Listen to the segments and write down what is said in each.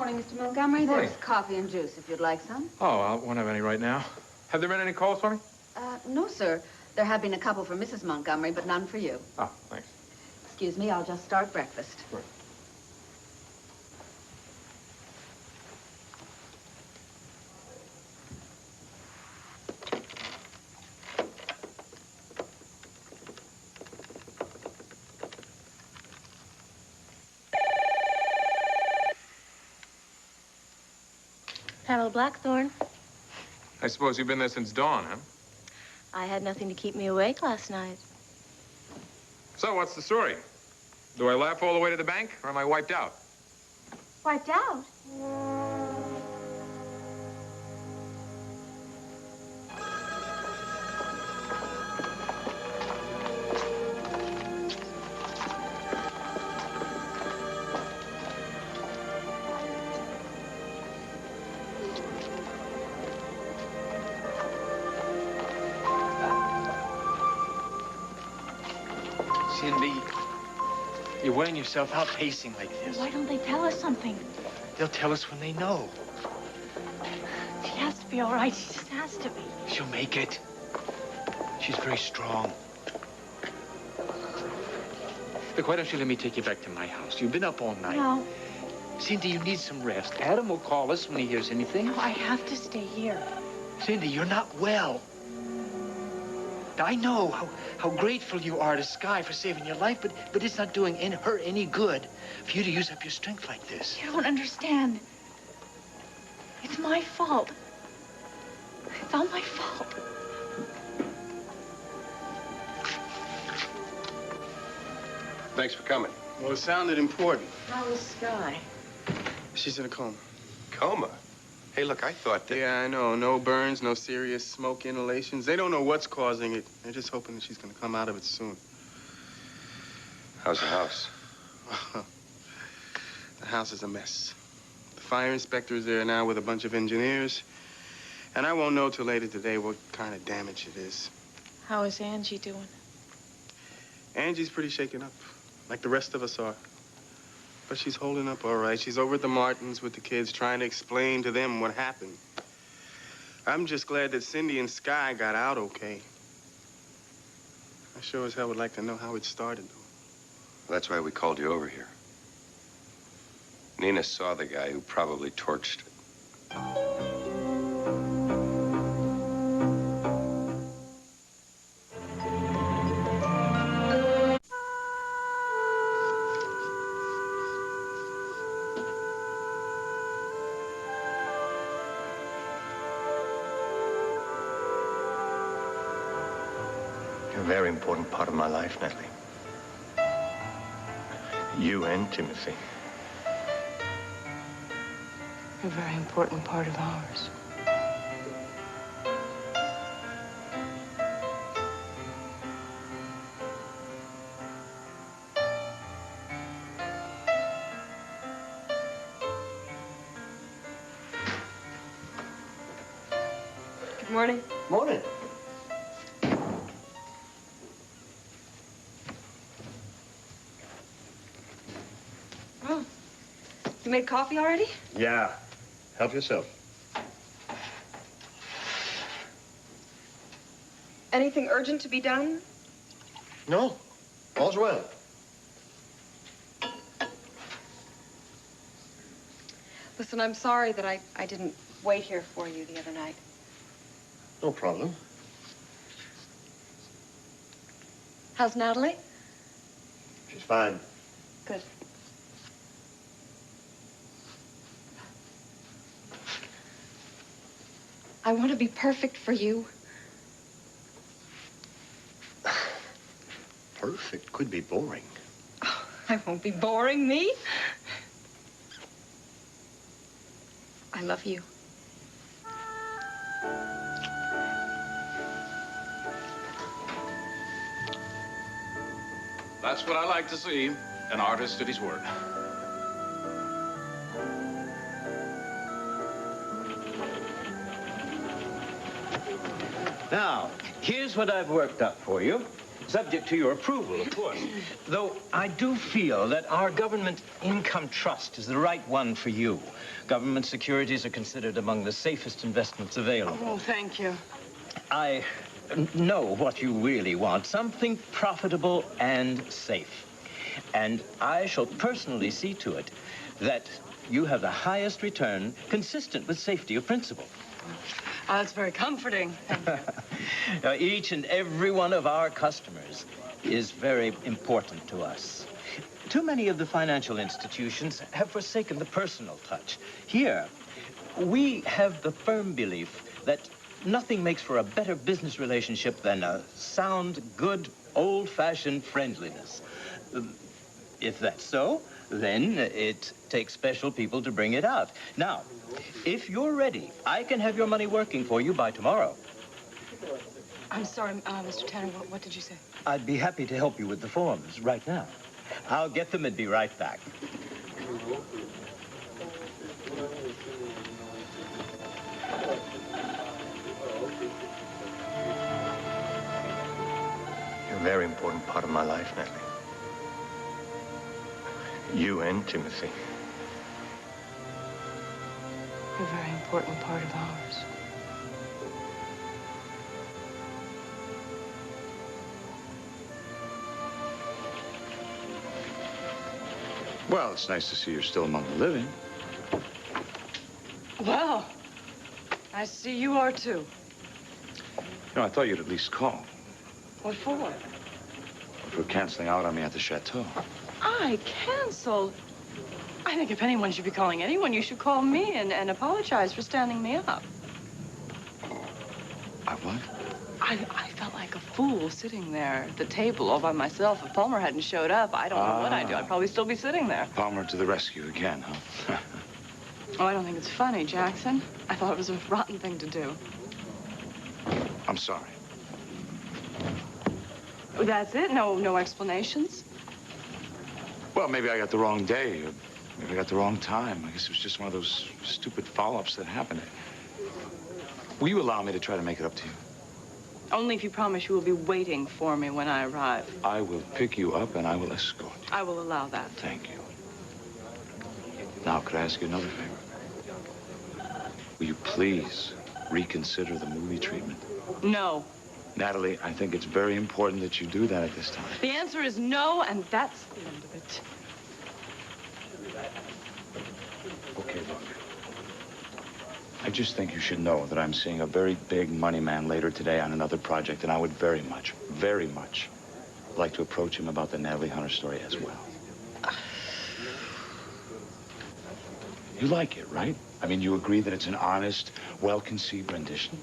Morning, Mr. Montgomery. Morning. There's coffee and juice if you'd like some. Oh, I won't have any right now. Have there been any calls for me? No, sir. There have been a couple for Mrs. Montgomery, but none for you. Oh, thanks. Excuse me, I'll just start breakfast. Sure. Hello, Blackthorn. I suppose you've been there since dawn, huh? I had nothing to keep me awake last night. So, what's the story? Do I laugh all the way to the bank, or am I wiped out? Wiped out? Cindy, you're wearing yourself out pacing like this. Why don't they tell us something? They'll tell us when they know. She has to be all right. She just has to be. She'll make it. She's very strong. Look, why don't you let me take you back to my house? You've been up all night. No. Cindy, you need some rest. Adam will call us when he hears anything. No, I have to stay here. Cindy, you're not well. I know how grateful you are to Sky for saving your life, but it's not doing her any good for you to use up your strength like this. You don't understand. It's my fault. It's all my fault. Thanks for coming. Well, it sounded important. How is Sky? She's in a coma. Coma? Hey, look, I thought that... Yeah, I know. No burns, no serious smoke inhalations. They don't know what's causing it. They're just hoping that she's going to come out of it soon. How's the house? The house is a mess. The fire inspector is there now with a bunch of engineers. And I won't know till later today what kind of damage it is. How is Angie doing? Angie's pretty shaken up, like the rest of us are. But she's holding up all right. She's over at the Martins with the kids, trying to explain to them what happened. I'm just glad that Cindy and Sky got out okay. I sure as hell would like to know how it started, though. That's why we called you over here. Nina saw the guy who probably torched it. You're a very important part of my life, Natalie. You and Timothy. You're a very important part of ours. Good morning. Morning. Oh, you made coffee already? Yeah. Help yourself. Anything urgent to be done? No. All's well. Listen, I'm sorry that I didn't wait here for you the other night. No problem. How's Natalie? She's fine. Good. I want to be perfect for you. Perfect could be boring. Oh, I won't be boring, me. I love you. That's what I like to see, an artist at his work. Now, here's what I've worked up for you. Subject to your approval, of course. Though I do feel that our government income trust is the right one for you. Government securities are considered among the safest investments available. Oh, thank you. I know what you really want. Something profitable and safe. And I shall personally see to it that you have the highest return consistent with safety of principle. Oh, that's very comforting. Thank you. Now, each and every one of our customers is very important to us. Too many of the financial institutions have forsaken the personal touch. Here, we have the firm belief that nothing makes for a better business relationship than a sound, good, old-fashioned friendliness. If that's so, then it takes special people to bring it out. Now, if you're ready, I can have your money working for you by tomorrow. I'm sorry, Mr. Tanner, what did you say? I'd be happy to help you with the forms right now. I'll get them and be right back. You're a very important part of my life, Natalie. You and Timothy. You're a very important part of ours. Well, it's nice to see you're still among the living. Well, I see you are too. You know, I thought you'd at least call. What for? For canceling out on me at the chateau. I canceled. I think if anyone should be calling anyone, you should call me and apologize for standing me up. I what? I felt like a fool sitting there at the table all by myself. If Palmer hadn't showed up, I don't know what I'd do. I'd probably still be sitting there. Palmer to the rescue again, huh? Oh, I don't think it's funny, Jackson. I thought it was a rotten thing to do. I'm sorry. That's it? No explanations? Well, maybe I got the wrong day, or maybe I got the wrong time. I guess it was just one of those stupid follow-ups that happened. Will you allow me to try to make it up to you? Only if you promise you will be waiting for me when I arrive. I will pick you up and I will escort you. I will allow that. Thank you. Now, could I ask you another favor? Will you please reconsider the movie treatment? No. Natalie, I think it's very important that you do that at this time. The answer is no, and that's the end of it. Okay, look. I just think you should know that I'm seeing a very big money man later today on another project, and I would very much like to approach him about the Natalie Hunter story as well. You like it, right? I mean, you agree that it's an honest, well-conceived rendition?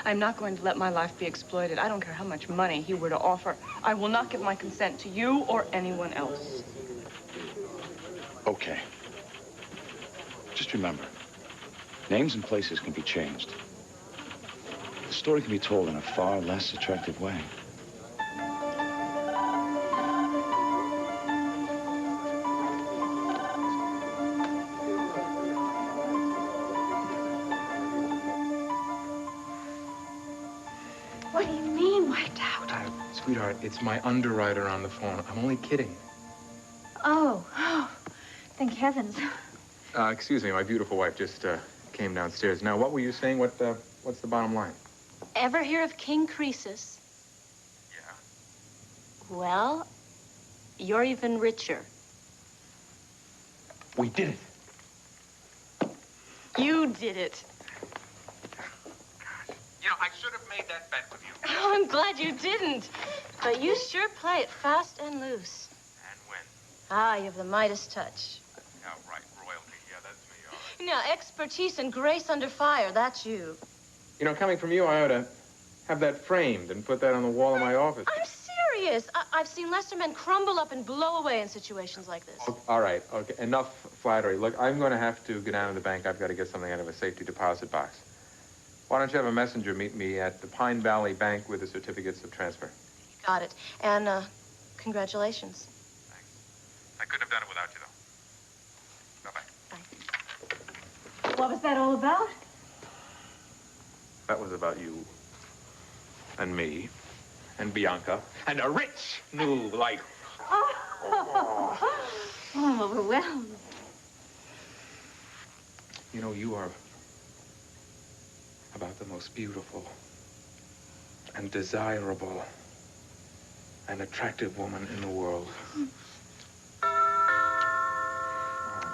I'm not going to let my life be exploited. I don't care how much money he were to offer. I will not give my consent to you or anyone else. Okay. Just remember, names and places can be changed. The story can be told in a far less attractive way. What do you mean, wiped out? Sweetheart, it's my underwriter on the phone. I'm only kidding. Oh, thank heavens. Excuse me, my beautiful wife just came downstairs. Now, what were you saying? What's the bottom line? Ever hear of King Croesus? Yeah. Well, you're even richer. We did it. You did it. You know, I should have made that bet with you. Oh, I'm glad you didn't. But you sure play it fast and loose. And when? Ah, you have the Midas touch. Yeah, right. Royalty. Yeah, that's me. All right. Now, expertise and grace under fire, that's you. You know, coming from you, I ought to have that framed and put that on the wall of my office. I'm serious. I've seen lesser men crumble up and blow away in situations like this. Oh, all right. Okay. Enough flattery. Look, I'm going to have to go down to the bank. I've got to get something out of a safety deposit box. Why don't you have a messenger meet me at the Pine Valley Bank with the certificates of transfer? Got it. And, congratulations. Thanks. I couldn't have done it without you, though. Bye-bye. What was that all about? That was about you and me and Bianca and a rich new life. Oh, I'm overwhelmed. You know, you are about the most beautiful and desirable and attractive woman in the world.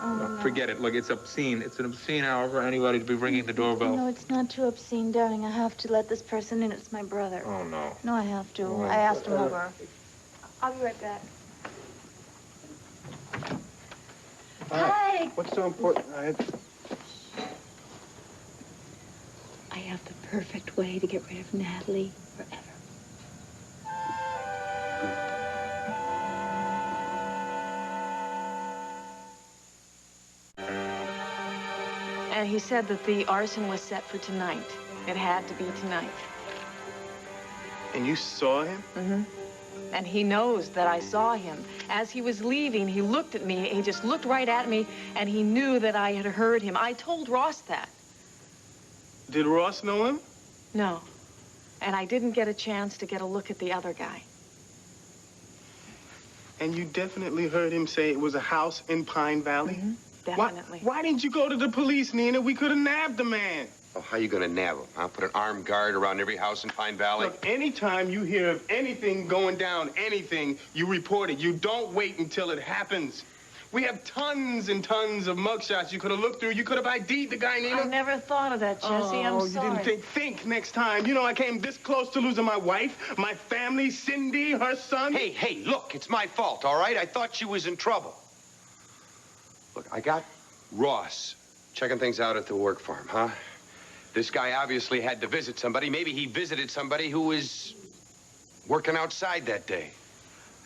Oh, no. Forget it. Look, it's obscene. It's an obscene hour for anybody to be ringing the doorbell. No, it's not too obscene, darling. I have to let this person in. It's my brother. Oh, no. No, I have to. Oh, I asked him over. I'll be right back. Hi. What's so important? I have the perfect way to get rid of Natalie forever. And he said that the arson was set for tonight. It had to be tonight. And you saw him? Mm-hmm. And he knows that I saw him. As he was leaving, he looked at me. He just looked right at me, and he knew that I had heard him. I told Ross that. Did Ross know him? No. And I didn't get a chance to get a look at the other guy. And you definitely heard him say it was a house in Pine Valley? Mm-hmm. Definitely. Why didn't you go to the police, Nina? We could have nabbed the man. Oh, how you gonna nab him, huh? Put an armed guard around every house in Pine Valley? Look, anytime you hear of anything going down, anything, you report it. You don't wait until it happens. We have tons and tons of mugshots you could have looked through. You could have ID'd the guy, Nina. I never thought of that, Jesse. I'm sorry. You didn't think next time. You know, I came this close to losing my wife, my family, Cindy, her son. Hey, look, it's my fault, all right? I thought she was in trouble. Look, I got Ross checking things out at the work farm, huh? This guy obviously had to visit somebody. Maybe he visited somebody who was working outside that day.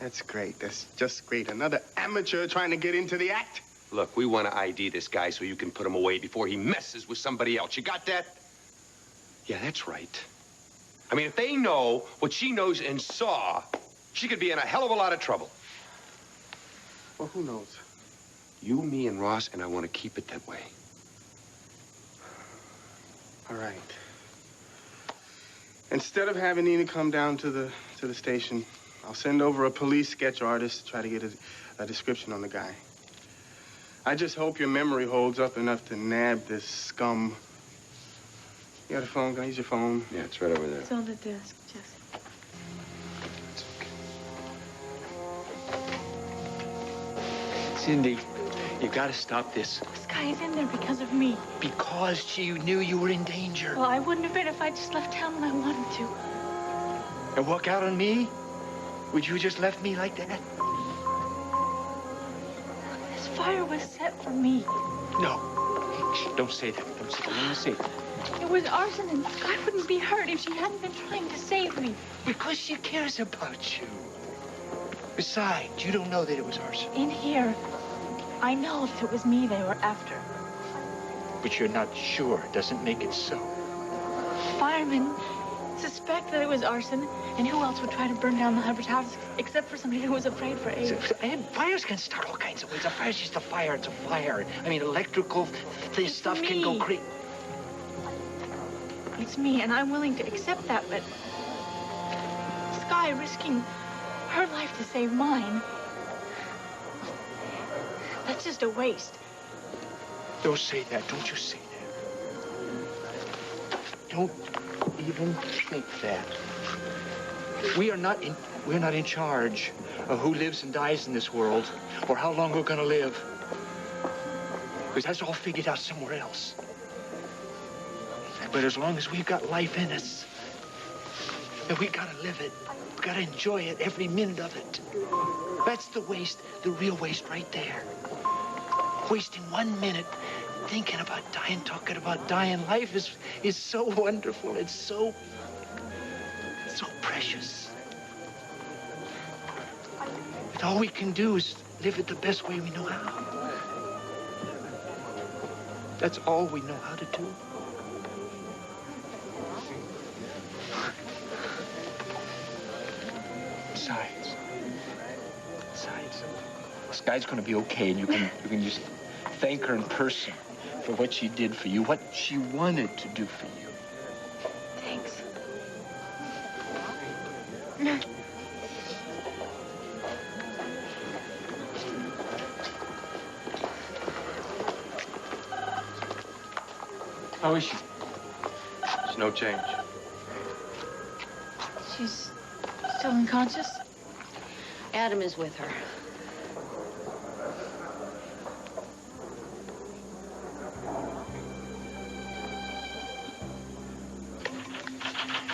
That's great. That's just great. Another amateur trying to get into the act. Look, we want to ID this guy so you can put him away before he messes with somebody else. You got that? Yeah, that's right. I mean, if they know what she knows and saw, she could be in a hell of a lot of trouble. Well, who knows? You, me, and Ross, and I want to keep it that way. All right. Instead of having Nina come down to the station, I'll send over a police sketch artist to try to get a description on the guy. I just hope your memory holds up enough to nab this scum. You got a phone? Can I use your phone? Yeah, it's right over there. It's on the desk, Jesse. It's okay. Cindy, you gotta stop this. This guy is in there because of me. Because she knew you were in danger. Well, I wouldn't have been if I just left town when I wanted to. And walk out on me? Would you just left me like that? This fire was set for me. No. Shh, don't say that. Don't say that. Let me say it. It was arson, and Sky wouldn't be hurt if she hadn't been trying to save me. Because she cares about you. Besides, you don't know that it was arson. In here, I know that it was me they were after. But you're not sure. Doesn't make it so. Firemen suspect that it was arson, and who else would try to burn down the Hubbard's house except for somebody who was afraid for Abe? And fires can start all kinds of ways. A fire's just a fire. It's a fire. I mean, electrical stuff can go crazy. It's me, and I'm willing to accept that, but Sky risking her life to save mine, that's just a waste. Don't say that. Don't you say that. Don't even think that. We're not in charge of who lives and dies in this world or how long we're going to live. Because that's all figured out somewhere else. But as long as we've got life in us, and we got to live it, we got to enjoy it, every minute of it. That's the waste, the real waste right there. Wasting 1 minute thinking about dying, talking about dying. Life is so wonderful. It's so precious. And all we can do is live it the best way we know how. That's all we know how to do. Besides, Sky's gonna be okay, and you can just thank her in person for what she did for you, what she wanted to do for you. Thanks. How is she? There's no change. She's still unconscious? Adam is with her.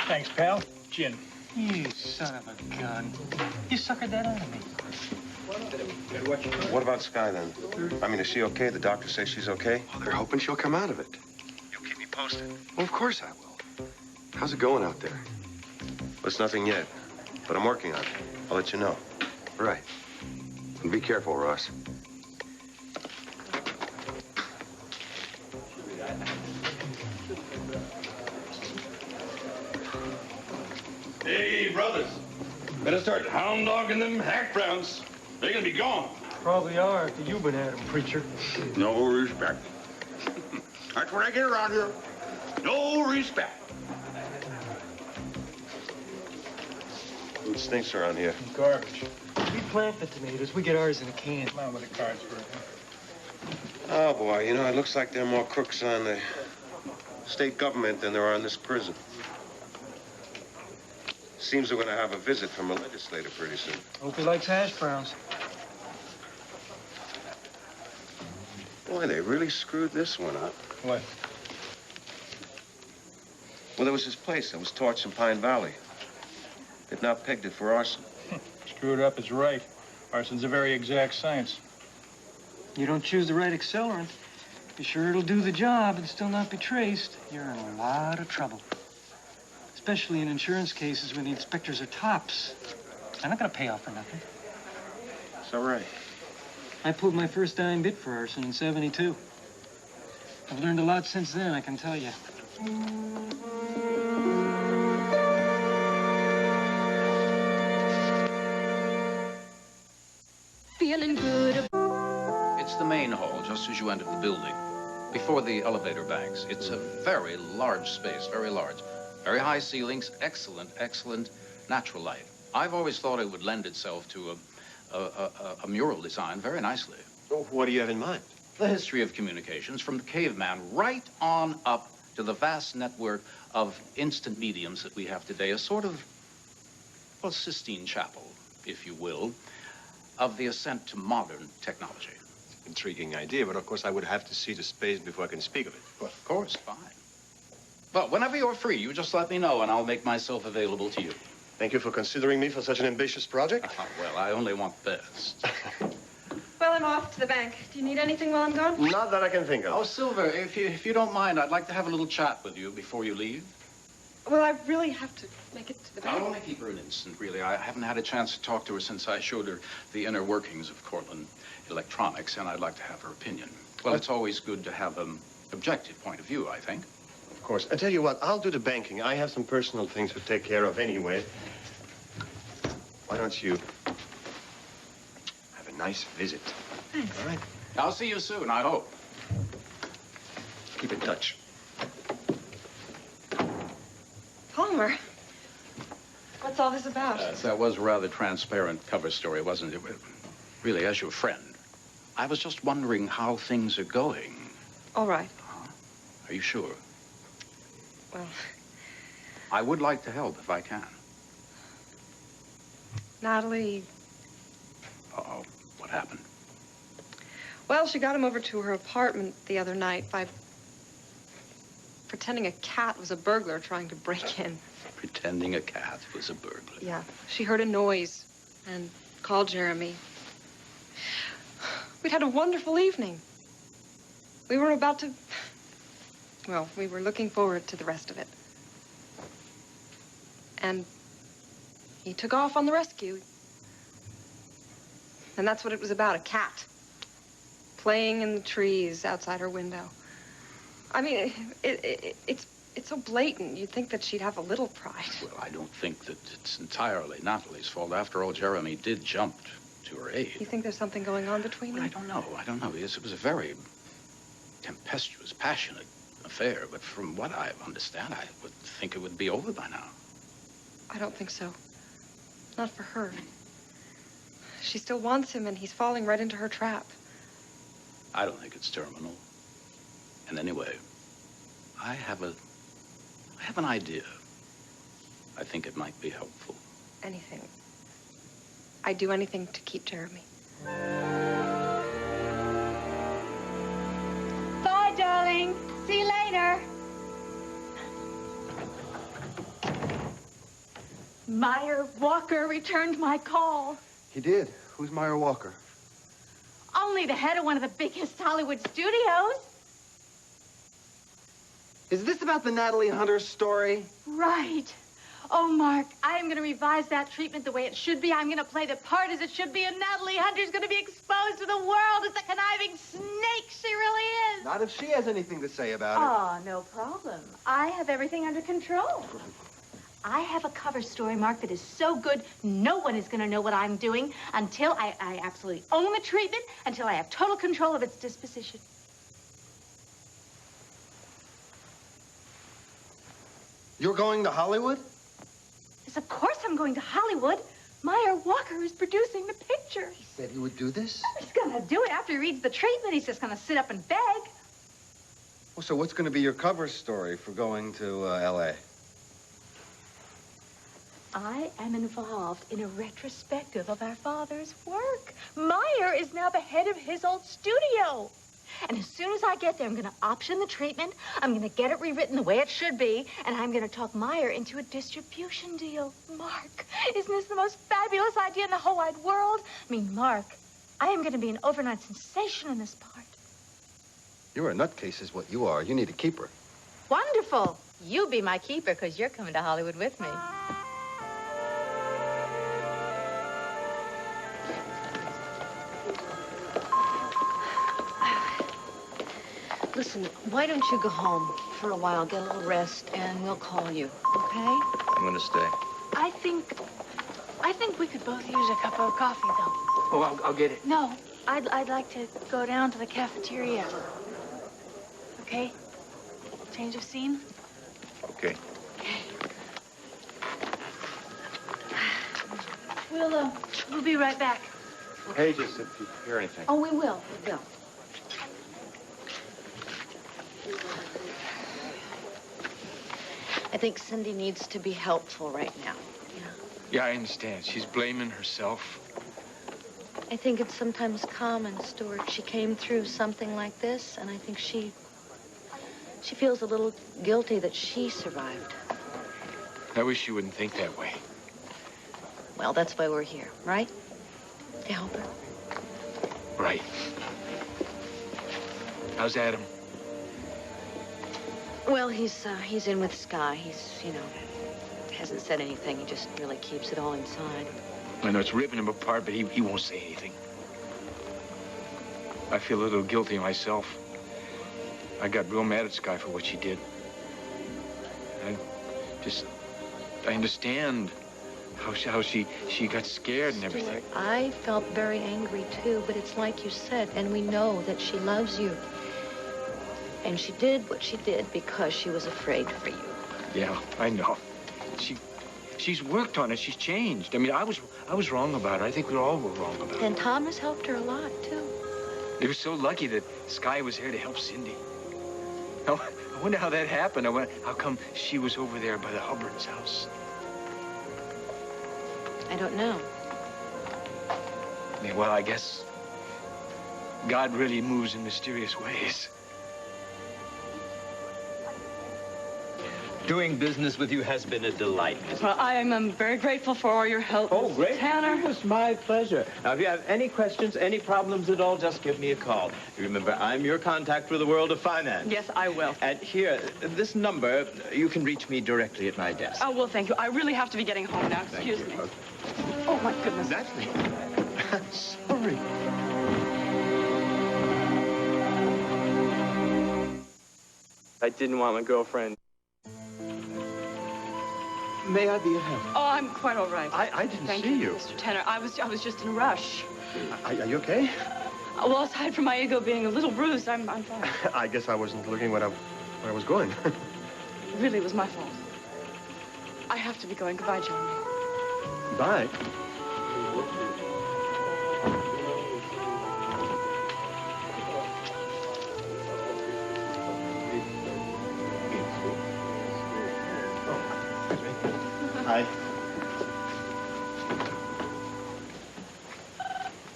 Thanks, pal. Gin. You son of a gun. You suckered that out of me. What about Sky, then? I mean, is she okay? The doctor says she's okay? Well, they're hoping she'll come out of it. You'll keep me posted. Well, of course I will. How's it going out there? Well, it's nothing yet, but I'm working on it. I'll let you know. Right. And be careful, Ross. Hey, brothers. Better start hound dogging them hack browns. They're gonna be gone. Probably are after you've been at him, preacher. No respect. That's what I get around here. No respect. Food stinks around here. Garbage. We plant the tomatoes. We get ours in a can. Come on with the cards for it. Oh, boy, you know, it looks like there are more crooks on the state government than there are in this prison. Seems we're going to have a visit from a legislator pretty soon. Hope he likes hash browns. Boy, they really screwed this one up. What? Well, there was this place that was torched in Pine Valley. They've now pegged it for arson. Screwed up is right. Arson's a very exact science. You don't choose the right accelerant, be sure it'll do the job and still not be traced. You're in a lot of trouble. Especially in insurance cases when the inspectors are tops. I'm not gonna pay off for nothing. It's all right. I pulled my first dime bit for arson in '72. I've learned a lot since then, I can tell you. Feeling good. It's the main hall, just as you enter the building. Before the elevator banks. It's a very large space, very large. Very high ceilings, excellent natural light. I've always thought it would lend itself to a mural design very nicely. Oh, what do you have in mind? The history of communications from the caveman right on up to the vast network of instant mediums that we have today. A sort of, well, Sistine Chapel, if you will, of the ascent to modern technology. Intriguing idea, but of course I would have to see the space before I can speak of it. Well, of course, fine. Well, whenever you're free, you just let me know and I'll make myself available to you. Thank you for considering me for such an ambitious project. Well, I only want best. Well, I'm off to the bank. Do you need anything while I'm gone? Not that I can think of. Oh, Silver, if you don't mind, I'd like to have a little chat with you before you leave. Well, I really have to make it to the bank. I'll only keep her an instant, really. I haven't had a chance to talk to her since I showed her the inner workings of Cortland Electronics, and I'd like to have her opinion. Well, it's always good to have an objective point of view, I think. Of course. I tell you what, I'll do the banking. I have some personal things to take care of anyway. Why don't you have a nice visit? Thanks. All right. I'll see you soon, I hope. Keep in touch. Palmer, what's all this about? That was a rather transparent cover story, wasn't it? Really, as your friend, I was just wondering how things are going. All right. Are you sure? Well, I would like to help if I can. Natalie... Uh-oh. What happened? Well, she got him over to her apartment the other night by pretending a cat was a burglar trying to break in. Pretending a cat was a burglar. Yeah. She heard a noise and called Jeremy. We'd had a wonderful evening. We were about to... Well, we were looking forward to the rest of it. And he took off on the rescue. And that's what it was about, a cat. Playing in the trees outside her window. I mean, it's so blatant. You'd think that she'd have a little pride. Well, I don't think that it's entirely Natalie's fault. After all, Jeremy did jump to her aid. You think there's something going on between them? I don't know. Yes, it was a very tempestuous, passionate affair, but from what I understand, I would think it would be over by now. I don't think so. Not for her. She still wants him, and he's falling right into her trap. I don't think it's terminal. And anyway, I have an idea. I think it might be helpful. Anything. I'd do anything to keep Jeremy. Bye, darling. See you later. Meyer Walker returned my call. He did. Who's Meyer Walker? Only the head of one of the biggest Hollywood studios. Is this about the Natalie Hunter story? Right. Oh, Mark, I am going to revise that treatment the way it should be. I'm going to play the part as it should be, and Natalie Hunter's going to be exposed to the world as the conniving snake she really is. Not if she has anything to say about it. Oh, no problem. I have everything under control. I have a cover story, Mark, that is so good, no one is going to know what I'm doing until I absolutely own the treatment, until I have total control of its disposition. You're going to Hollywood? Yes, of course I'm going to Hollywood. Meyer Walker is producing the picture. He said he would do this? He's going to do it after he reads the treatment. He's just going to sit up and beg. Well, so what's going to be your cover story for going to L.A.? I am involved in a retrospective of our father's work. Meyer is now the head of his old studio. And as soon as I get there, I'm going to option the treatment. I'm going to get it rewritten the way it should be. And I'm going to talk Meyer into a distribution deal. Mark, isn't this the most fabulous idea in the whole wide world? I mean, Mark, I am going to be an overnight sensation in this part. You're a nutcase is what you are. You need a keeper. Wonderful. You be my keeper, because you're coming to Hollywood with me. Listen, why don't you go home for a while, get a little rest, and we'll call you, okay? I'm gonna stay. I think we could both use a cup of coffee, though. Oh, I'll get it. No, I'd like to go down to the cafeteria. Okay? Change of scene? Okay. We'll be right back. Hey, just if you hear anything. Oh, we will. I think Cindy needs to be helpful right now. Yeah, I understand. She's blaming herself. I think it's sometimes common, Stuart. She came through something like this, and I think she feels a little guilty that she survived. I wish she wouldn't think that way. Well, that's why we're here, right? To help her. Right. How's Adam? Well, he's in with Sky. He's, hasn't said anything. He just really keeps it all inside. I know it's ripping him apart, but he won't say anything. I feel a little guilty myself. I got real mad at Sky for what she did. I understand how she got scared and everything. Stuart, I felt very angry, too, but it's like you said, and we know that she loves you. And she did what she did because she was afraid for you. Yeah, I know. She's worked on it. She's changed. I mean, I was wrong about her. I think we all were wrong about her. And Tom has helped her a lot, too. They were so lucky that Sky was here to help Cindy. I wonder how that happened. How come she was over there by the Hubbard's house? I don't know. Yeah, well, I guess God really moves in mysterious ways. Doing business with you has been a delight. Well, I am very grateful for all your help. Oh, great. Tanner. It was my pleasure. Now, if you have any questions, any problems at all, just give me a call. Remember, I'm your contact for the world of finance. Yes, I will. And here, this number, you can reach me directly at my desk. Oh, well, thank you. I really have to be getting home now. Excuse me. Oh, my goodness. Natalie. Sorry. I didn't want my girlfriend. May I be of help? Oh, I'm quite all right. I didn't Thank see you, you. Mr. Tanner. I was just in a rush. Are you okay? Well, aside from my ego being a little bruised, I'm fine. I guess I wasn't looking where I was going. Really, it was my fault. I have to be going. Goodbye, Jeremy. Bye.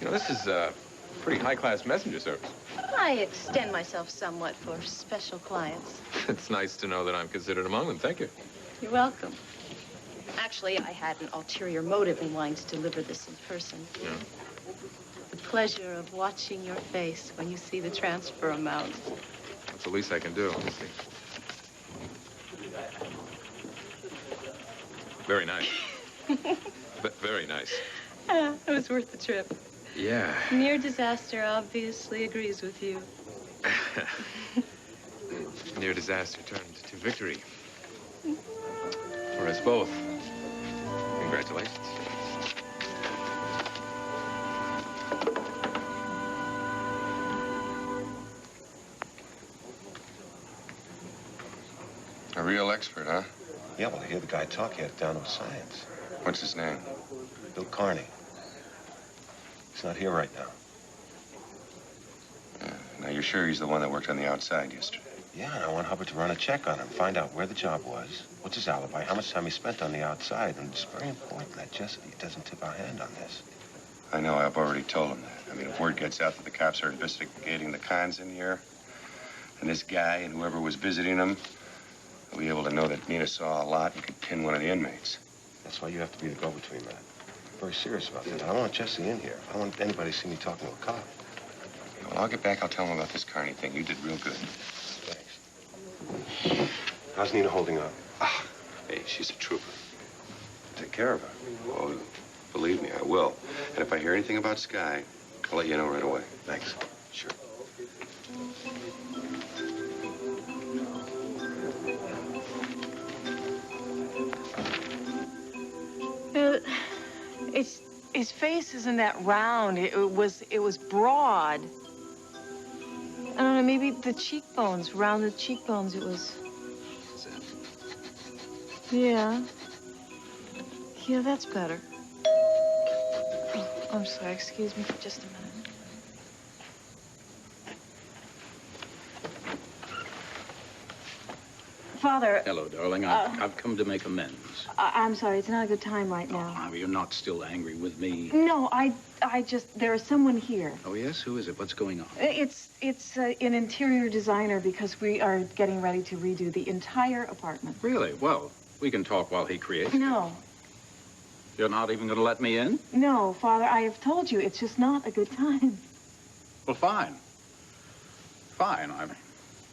You know, this is pretty high-class messenger service. I extend myself somewhat for special clients. It's nice to know that I'm considered among them. Thank you. You're welcome. Actually, I had an ulterior motive in wanting to deliver this in person. Yeah. The pleasure of watching your face when you see the transfer amount. That's the least I can do. Let's see. Very nice. Very nice. It was worth the trip. Yeah. Near disaster obviously agrees with you. Near disaster turned to victory. For us both. Congratulations. A real expert, huh? Yeah, well, to hear the guy talk, he had it down to a science. What's his name? Bill Carney. He's not here right now. Now, you're sure he's the one that worked on the outside yesterday? Yeah, and I want Hubbard to run a check on him, find out where the job was, what's his alibi, how much time he spent on the outside, and it's very important that Jesse doesn't tip our hand on this. I know, I've already told him that. I mean, if word gets out that the cops are investigating the cons in here, and this guy and whoever was visiting him, they'll be able to know that Nina saw a lot and could pin one of the inmates. That's why you have to be the go-between, man. I'm very serious about that. I don't want Jesse in here. I don't want anybody to see me talking to a cop. Well, I'll get back. I'll tell him about this Carney thing. You did real good. Thanks. How's Nina holding up? Hey, she's a trooper. Take care of her. Oh, believe me, I will. And if I hear anything about Sky, I'll let you know right away. Thanks. Sure. His face isn't that round. It was broad. I don't know, maybe the cheekbones, rounded cheekbones, it was. Yeah. Yeah, that's better. Oh, I'm sorry, excuse me for just a minute. Father. Hello, darling. I've come to make amends. I'm sorry, it's not a good time right now. Oh, you're not still angry with me. No, I just, there is someone here. Oh, yes? Who is it? What's going on? It's an interior designer because we are getting ready to redo the entire apartment. Really? Well, we can talk while he creates. No. You're not even going to let me in? No, Father, I have told you, it's just not a good time. Well, fine. Fine.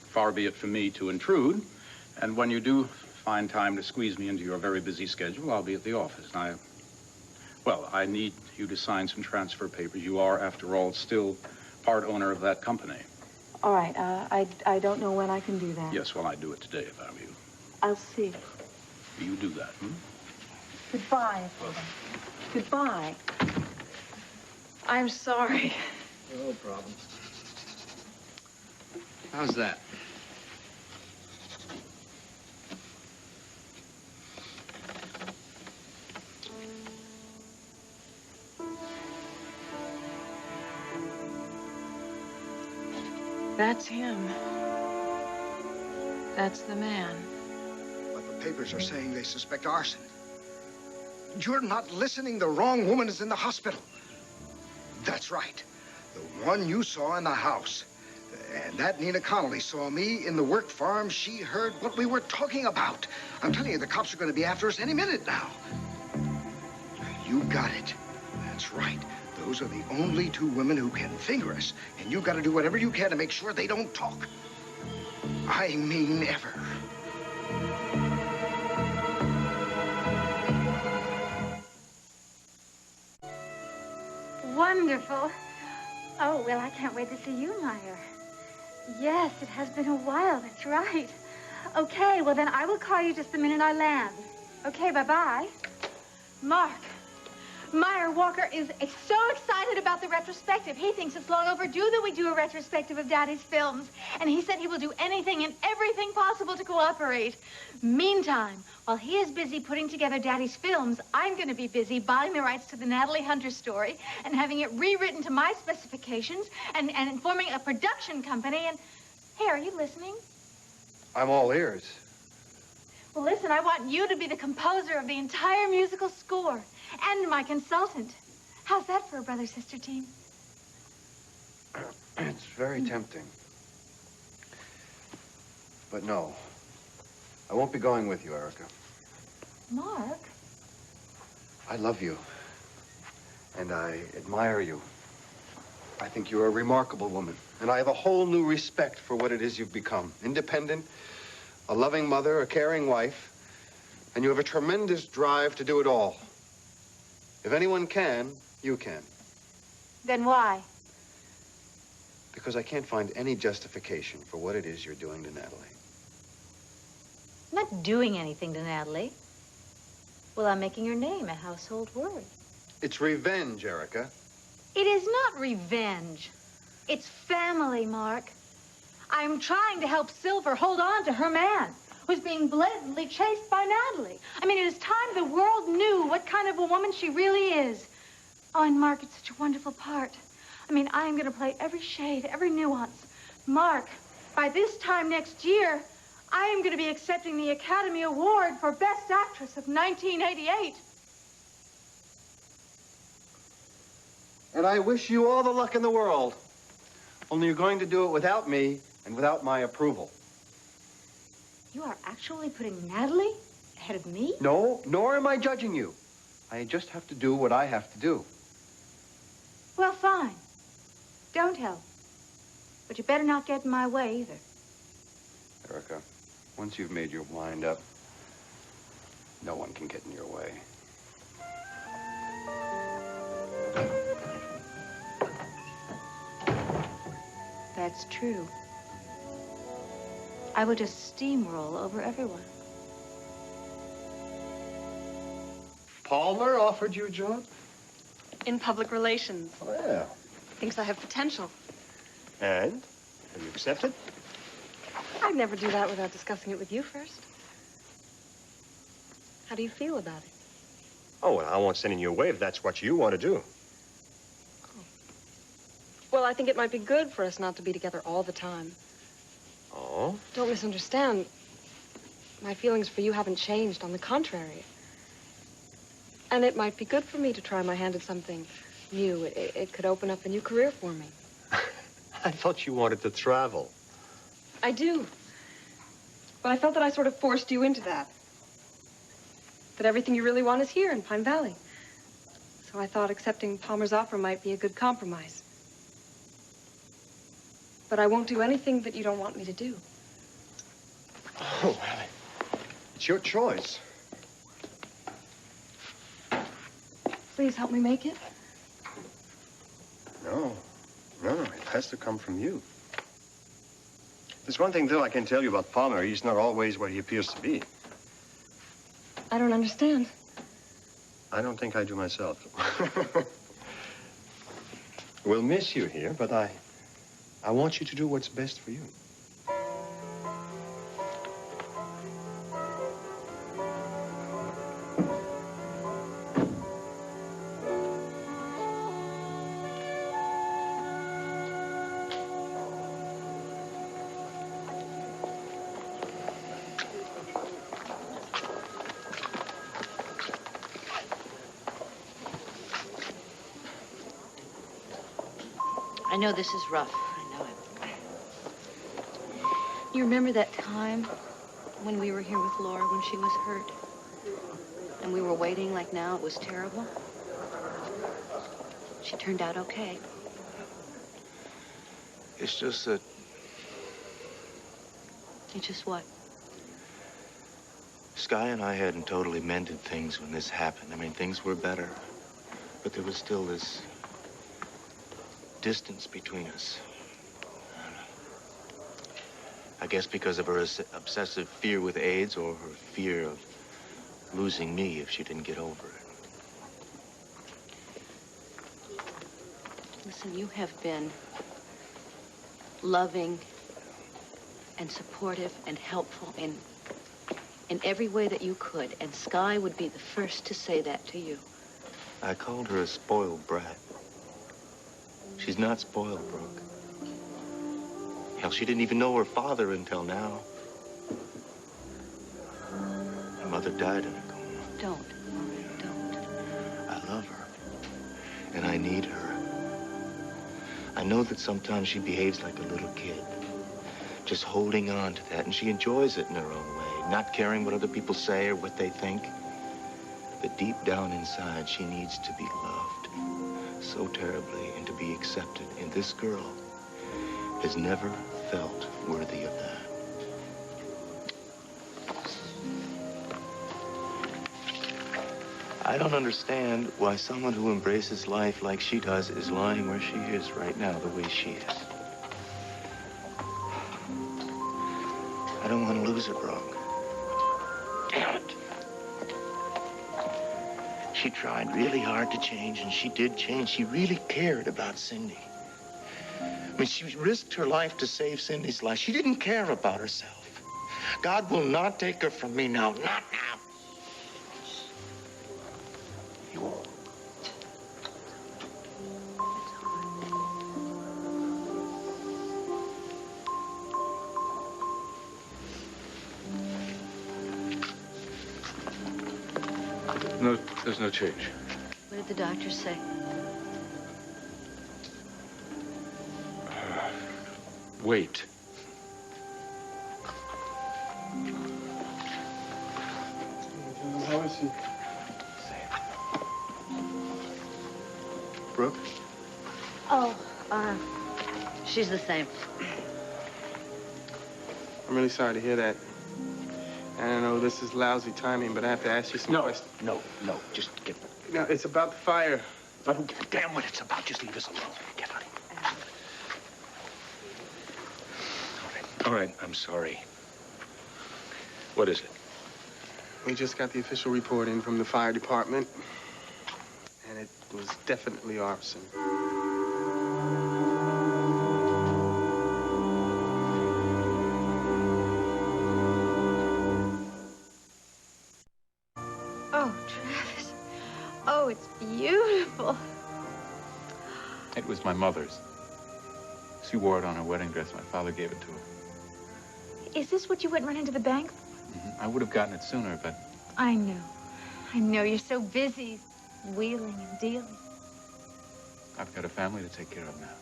Far be it from me to intrude. And when you do find time to squeeze me into your very busy schedule, I'll be at the office. I need you to sign some transfer papers. You are, after all, still part owner of that company. All right, I don't know when I can do that. Yes, well, I'd do it today if I were you. I'll see. You do that, hmm? Goodbye, Father. Goodbye. I'm sorry. No problem. How's that? That's him. That's the man. But the papers are saying they suspect arson. You're not listening. The wrong woman is in the hospital. That's right. The one you saw in the house. And that Nina Connolly saw me in the work farm. She heard what we were talking about. I'm telling you, the cops are going to be after us any minute now. You got it. That's right. Those are the only two women who can finger us. And you've got to do whatever you can to make sure they don't talk. I mean ever. Wonderful. Oh, well, I can't wait to see you, Meyer. Yes, it has been a while. That's right. Okay, well, then I will call you just the minute I land. Okay, bye-bye. Mark, Meyer Walker is so excited about the retrospective. He thinks it's long overdue that we do a retrospective of Daddy's films. And he said he will do anything and everything possible to cooperate. Meantime, while he is busy putting together Daddy's films, I'm going to be busy buying the rights to the Natalie Hunter story and having it rewritten to my specifications and forming a production company. And, hey, are you listening? I'm all ears. Well, listen, I want you to be the composer of the entire musical score and my consultant. How's that for a brother-sister team? It's very tempting. But no, I won't be going with you, Erica. Mark? I love you, and I admire you. I think you're a remarkable woman, and I have a whole new respect for what it is you've become. Independent, a loving mother, a caring wife, and you have a tremendous drive to do it all. If anyone can, you can. Then why? Because I can't find any justification for what it is you're doing to Natalie. I'm not doing anything to Natalie. Well, I'm making her name a household word. It's revenge, Erica. It is not revenge. It's family, Mark. I'm trying to help Silver hold on to her man, who's being blatantly chased by Natalie. I mean, it is time the world knew what kind of a woman she really is. Oh, and Mark, it's such a wonderful part. I mean, I am going to play every shade, every nuance. Mark, by this time next year, I am going to be accepting the Academy Award for Best Actress of 1988. And I wish you all the luck in the world. Only you're going to do it without me and without my approval. You are actually putting Natalie ahead of me? No, nor am I judging you. I just have to do what I have to do. Well, fine. Don't help. But you better not get in my way either. Erica, once you've made your mind up, no one can get in your way. That's true. I will just steamroll over everyone. Palmer offered you a job? In public relations. Oh, yeah. Thinks I have potential. And? Have you accepted? I'd never do that without discussing it with you first. How do you feel about it? Oh, well, I won't send in your way if that's what you want to do. Well, I think it might be good for us not to be together all the time. Oh? Don't misunderstand. My feelings for you haven't changed. On the contrary. And it might be good for me to try my hand at something new. It could open up a new career for me. I thought you wanted to travel. I do. But I felt that I sort of forced you into that. That everything you really want is here in Pine Valley. So I thought accepting Palmer's offer might be a good compromise. But I won't do anything that you don't want me to do. Oh, well, it's your choice. Please help me make it. No, it has to come from you. There's one thing, though, I can tell you about Palmer. He's not always what he appears to be. I don't understand. I don't think I do myself. We'll miss you here, but I want you to do what's best for you. I know this is rough. I know it. You remember that time when we were here with Laura when she was hurt? And we were waiting like now? It was terrible. She turned out okay. It's just that It's just what? Sky and I hadn't totally mended things when this happened. I mean, things were better, but there was still this distance between us. I guess because of her obsessive fear with AIDS or her fear of losing me if she didn't get over it. Listen, you have been loving and supportive and helpful in every way that you could, and Sky would be the first to say that to you. I called her a spoiled brat. She's not spoiled, Brooke. Hell, she didn't even know her father until now. Her mother died in a coma. Don't, Maureen, don't. I love her. and I need her. I know that sometimes she behaves like a little kid, just holding on to that, and she enjoys it in her own way, not caring what other people say or what they think. But deep down inside, she needs to be loved so terribly and to be accepted. And this girl has never felt worthy of that. I don't understand why someone who embraces life like she does is lying where she is right now, the way she is. I don't want to lose her, Brooke. Damn it. She tried really hard to change, and she did change. She really cared about Cindy. I mean, she risked her life to save Cindy's life. She didn't care about herself. God will not take her from me now, not now. He won't. No, there's no change. What did the doctor say? Wait. How is she? Brooke? Oh, she's the same. I'm really sorry to hear that. I don't know, this is lousy timing, but I have to ask you some questions. No, just get... No, it's about the fire. I don't give a damn what it's about. Just leave us alone. Get out of here. All right, I'm sorry. What is it? We just got the official report in from the fire department, and it was definitely arson. Oh, Travis. Oh, it's beautiful. It was my mother's. She wore it on her wedding dress. My father gave it to her. Is this what you went running to the bank for? I would have gotten it sooner, but I know. I know. You're so busy wheeling and dealing. I've got a family to take care of now.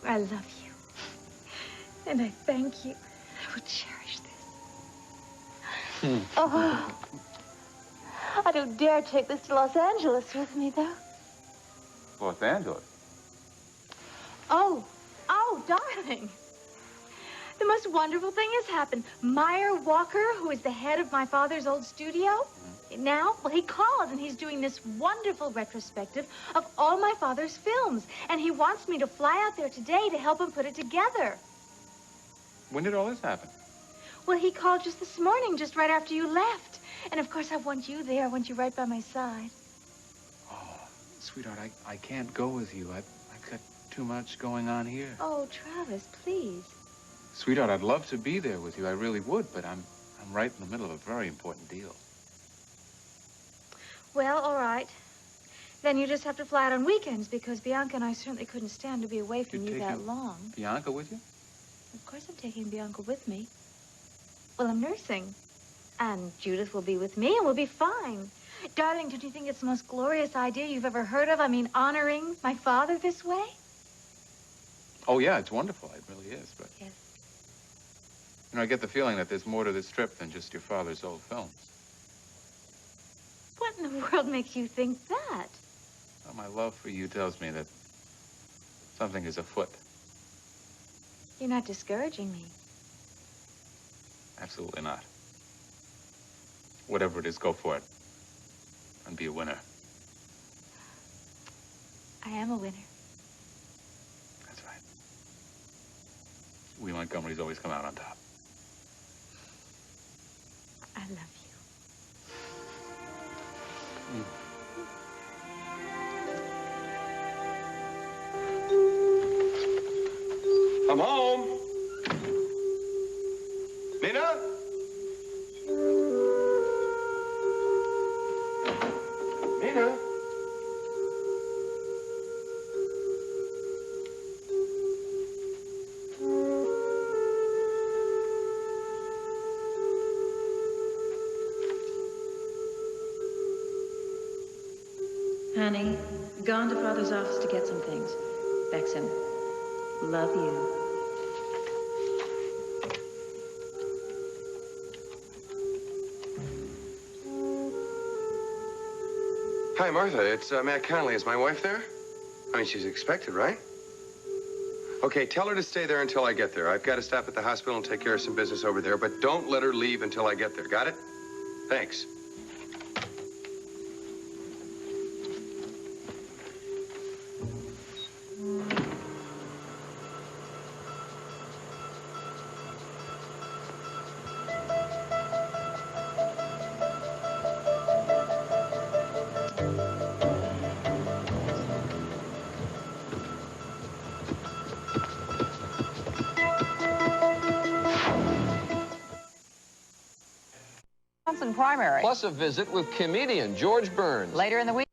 I love you. And I thank you. I will cherish this. Oh. I don't dare take this to Los Angeles with me, though. Los Angeles? Oh, darling. The most wonderful thing has happened. Meyer Walker, who is the head of my father's old studio, now, well, he called and he's doing this wonderful retrospective of all my father's films. And he wants me to fly out there today to help him put it together. When did all this happen? Well, he called just this morning, just right after you left. And of course, I want you there. I want you right by my side. Oh, sweetheart, I can't go with you. I've got too much going on here. Oh, Travis, please. Sweetheart, I'd love to be there with you. I really would, but I'm right in the middle of a very important deal. Well, all right. Then you just have to fly out on weekends, because Bianca and I certainly couldn't stand to be away from you that long. Bianca with you? Of course I'm taking Bianca with me. Well, I'm nursing. And Judith will be with me, and we'll be fine. Darling, don't you think it's the most glorious idea you've ever heard of? I mean, honoring my father this way? Oh, yeah, it's wonderful. It really is, but... Yes. You know, I get the feeling that there's more to this trip than just your father's old films. What in the world makes you think that? Well, my love for you tells me that something is afoot. You're not discouraging me. Absolutely not. Whatever it is, go for it. And be a winner. I am a winner. That's right. We Montgomerys always come out on top. I love you. I'm home. Nina? Nina? Honey, gone to Father's office to get some things. Bex him. Love you. Hi, Martha. It's Matt Connolly. Is my wife there? I mean, she's expected, right? Okay, tell her to stay there until I get there. I've got to stop at the hospital and take care of some business over there, but don't let her leave until I get there. Got it? Thanks. Primary. Plus a visit with comedian George Burns. Later in the week.